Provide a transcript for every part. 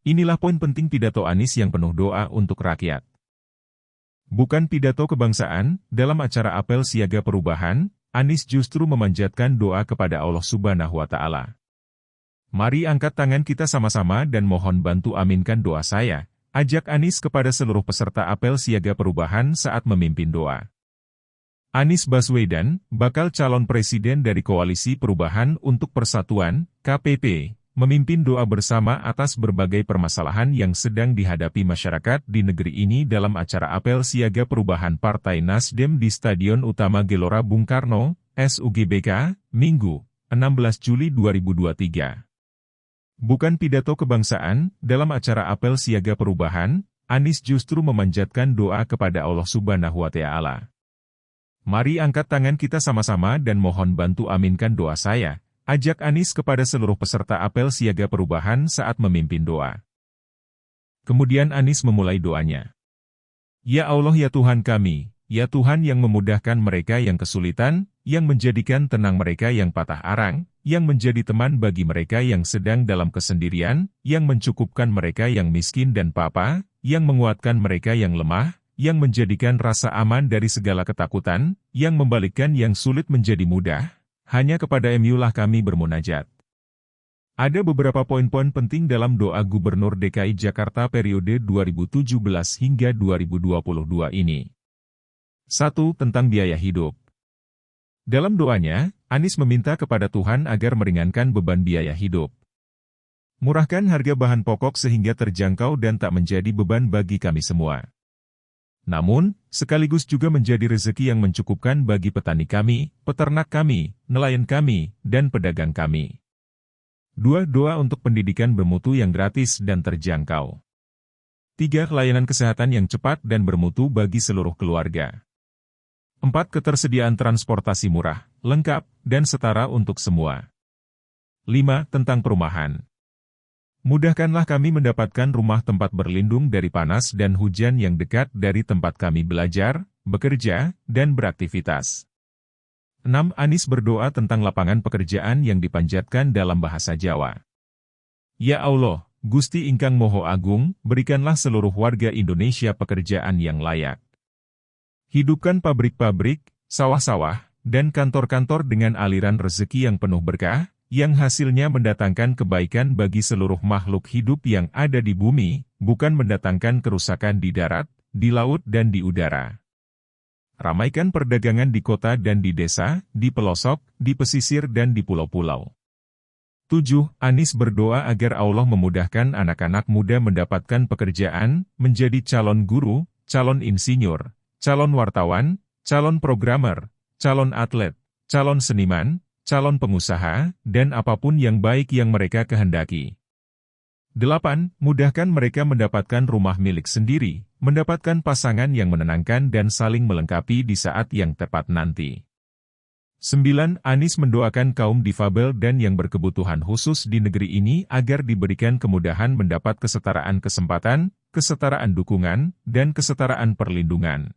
Inilah poin penting pidato Anies yang penuh doa untuk rakyat. Bukan pidato kebangsaan, dalam acara apel siaga perubahan, Anies justru memanjatkan doa kepada Allah Subhanahu wa Ta'ala. Mari angkat tangan kita sama-sama dan mohon bantu aminkan doa saya, ajak Anies kepada seluruh peserta apel siaga perubahan saat memimpin doa. Anies Baswedan, bakal calon presiden dari Koalisi Perubahan untuk Persatuan, KPP, memimpin doa bersama atas berbagai permasalahan yang sedang dihadapi masyarakat di negeri ini dalam acara apel siaga perubahan Partai Nasdem di Stadion Utama Gelora Bung Karno, SUGBK, Minggu, 16 Juli 2023. Bukan pidato kebangsaan, dalam acara apel siaga perubahan, Anies justru memanjatkan doa kepada Allah Subhanahu wa Ta'ala. Mari angkat tangan kita sama-sama dan mohon bantu aminkan doa saya, ajak Anies kepada seluruh peserta apel siaga perubahan saat memimpin doa. Kemudian Anies memulai doanya. Ya Allah ya Tuhan kami, ya Tuhan yang memudahkan mereka yang kesulitan, yang menjadikan tenang mereka yang patah arang, yang menjadi teman bagi mereka yang sedang dalam kesendirian, yang mencukupkan mereka yang miskin dan papa, yang menguatkan mereka yang lemah, yang menjadikan rasa aman dari segala ketakutan, yang membalikkan yang sulit menjadi mudah. Hanya kepada MU lah kami bermunajat. Ada beberapa poin-poin penting dalam doa Gubernur DKI Jakarta periode 2017 hingga 2022 ini. 1. Tentang biaya hidup. Dalam doanya, Anies meminta kepada Tuhan agar meringankan beban biaya hidup. Murahkan harga bahan pokok sehingga terjangkau dan tak menjadi beban bagi kami semua. Namun, sekaligus juga menjadi rezeki yang mencukupkan bagi petani kami, peternak kami, nelayan kami, dan pedagang kami. 2. Doa untuk pendidikan bermutu yang gratis dan terjangkau. 3. Layanan kesehatan yang cepat dan bermutu bagi seluruh keluarga. 4. Ketersediaan transportasi murah, lengkap, dan setara untuk semua. 5. Tentang perumahan. Mudahkanlah kami mendapatkan rumah tempat berlindung dari panas dan hujan yang dekat dari tempat kami belajar, bekerja, dan beraktivitas. 6. Anies berdoa tentang lapangan pekerjaan yang dipanjatkan dalam bahasa Jawa. Ya Allah, Gusti Ingkang Moho Agung, berikanlah seluruh warga Indonesia pekerjaan yang layak. Hidupkan pabrik-pabrik, sawah-sawah, dan kantor-kantor dengan aliran rezeki yang penuh berkah, yang hasilnya mendatangkan kebaikan bagi seluruh makhluk hidup yang ada di bumi, bukan mendatangkan kerusakan di darat, di laut dan di udara. Ramaikan perdagangan di kota dan di desa, di pelosok, di pesisir dan di pulau-pulau. 7. Anies berdoa agar Allah memudahkan anak-anak muda mendapatkan pekerjaan, menjadi calon guru, calon insinyur, calon wartawan, calon programmer, calon atlet, calon seniman, calon pengusaha, dan apapun yang baik yang mereka kehendaki. 8. Mudahkan mereka mendapatkan rumah milik sendiri, mendapatkan pasangan yang menenangkan dan saling melengkapi di saat yang tepat nanti. 9. Anies mendoakan kaum difabel dan yang berkebutuhan khusus di negeri ini agar diberikan kemudahan mendapat kesetaraan kesempatan, kesetaraan dukungan, dan kesetaraan perlindungan.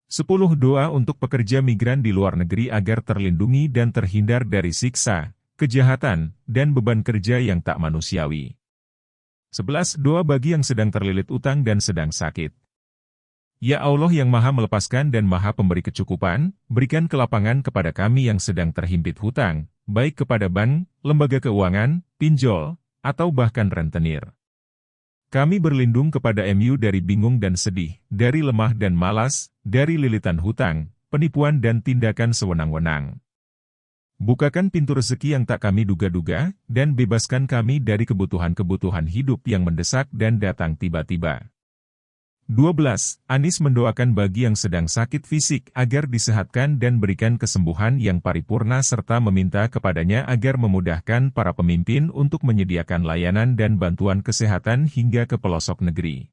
10. Doa untuk pekerja migran di luar negeri agar terlindungi dan terhindar dari siksa, kejahatan, dan beban kerja yang tak manusiawi. 11. Doa bagi yang sedang terlilit utang dan sedang sakit. Ya Allah yang Maha melepaskan dan Maha pemberi kecukupan, berikan kelapangan kepada kami yang sedang terhimpit hutang, baik kepada bank, lembaga keuangan, pinjol, atau bahkan rentenir. Kami berlindung kepada MU dari bingung dan sedih, dari lemah dan malas, dari lilitan hutang, penipuan dan tindakan sewenang-wenang. Bukakan pintu rezeki yang tak kami duga-duga, dan bebaskan kami dari kebutuhan-kebutuhan hidup yang mendesak dan datang tiba-tiba. 12. Anies mendoakan bagi yang sedang sakit fisik agar disehatkan dan berikan kesembuhan yang paripurna serta meminta kepadanya agar memudahkan para pemimpin untuk menyediakan layanan dan bantuan kesehatan hingga ke pelosok negeri.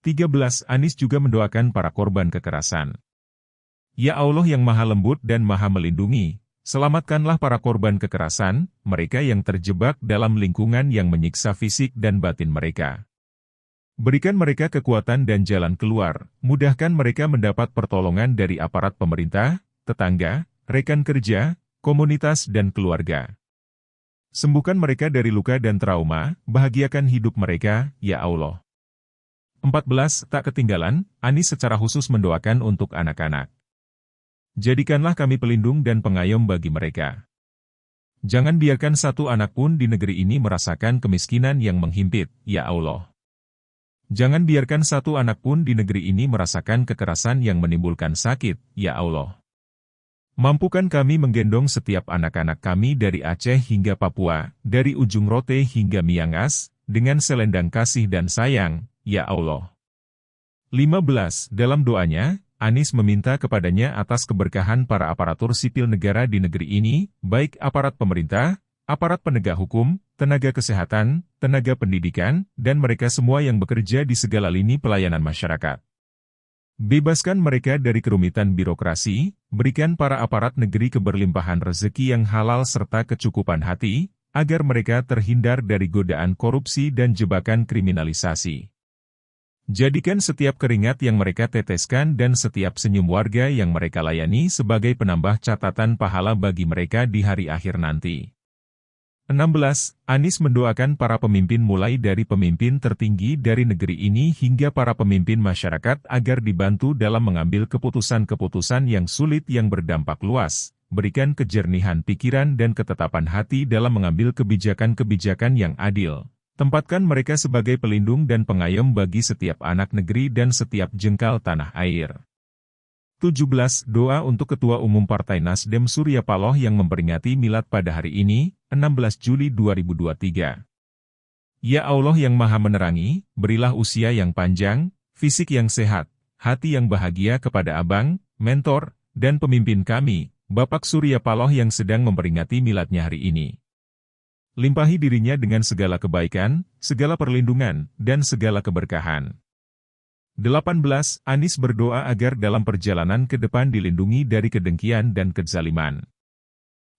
13. Anies juga mendoakan para korban kekerasan. Ya Allah yang Maha Lembut dan Maha Melindungi, selamatkanlah para korban kekerasan, mereka yang terjebak dalam lingkungan yang menyiksa fisik dan batin mereka. Berikan mereka kekuatan dan jalan keluar, mudahkan mereka mendapat pertolongan dari aparat pemerintah, tetangga, rekan kerja, komunitas dan keluarga. Sembuhkan mereka dari luka dan trauma, bahagiakan hidup mereka, ya Allah. 14. Tak ketinggalan, Anis secara khusus mendoakan untuk anak-anak. Jadikanlah kami pelindung dan pengayom bagi mereka. Jangan biarkan satu anak pun di negeri ini merasakan kemiskinan yang menghimpit, ya Allah. Jangan biarkan satu anak pun di negeri ini merasakan kekerasan yang menimbulkan sakit, ya Allah. Mampukan kami menggendong setiap anak-anak kami dari Aceh hingga Papua, dari ujung Rote hingga Miangas, dengan selendang kasih dan sayang, ya Allah. 15. Dalam doanya, Anis meminta kepadanya atas keberkahan para aparatur sipil negara di negeri ini, baik aparat pemerintah, aparat penegak hukum, tenaga kesehatan, tenaga pendidikan, dan mereka semua yang bekerja di segala lini pelayanan masyarakat. Bebaskan mereka dari kerumitan birokrasi, berikan para aparat negeri keberlimpahan rezeki yang halal serta kecukupan hati, agar mereka terhindar dari godaan korupsi dan jebakan kriminalisasi. Jadikan setiap keringat yang mereka teteskan dan setiap senyum warga yang mereka layani sebagai penambah catatan pahala bagi mereka di hari akhir nanti. 16. Anis mendoakan para pemimpin mulai dari pemimpin tertinggi dari negeri ini hingga para pemimpin masyarakat agar dibantu dalam mengambil keputusan-keputusan yang sulit yang berdampak luas, berikan kejernihan pikiran dan ketetapan hati dalam mengambil kebijakan-kebijakan yang adil. Tempatkan mereka sebagai pelindung dan pengayom bagi setiap anak negeri dan setiap jengkal tanah air. 17. Doa untuk Ketua Umum Partai Nasdem Surya Paloh yang memperingati milad pada hari ini, 16 Juli 2023. Ya Allah yang Maha Menerangi, berilah usia yang panjang, fisik yang sehat, hati yang bahagia kepada abang, mentor, dan pemimpin kami, Bapak Surya Paloh yang sedang memperingati miladnya hari ini. Limpahi dirinya dengan segala kebaikan, segala perlindungan, dan segala keberkahan. 18. Anis berdoa agar dalam perjalanan ke depan dilindungi dari kedengkian dan kezaliman.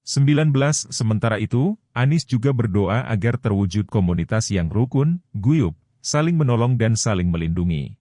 19. Sementara itu, Anis juga berdoa agar terwujud komunitas yang rukun, guyup, saling menolong dan saling melindungi.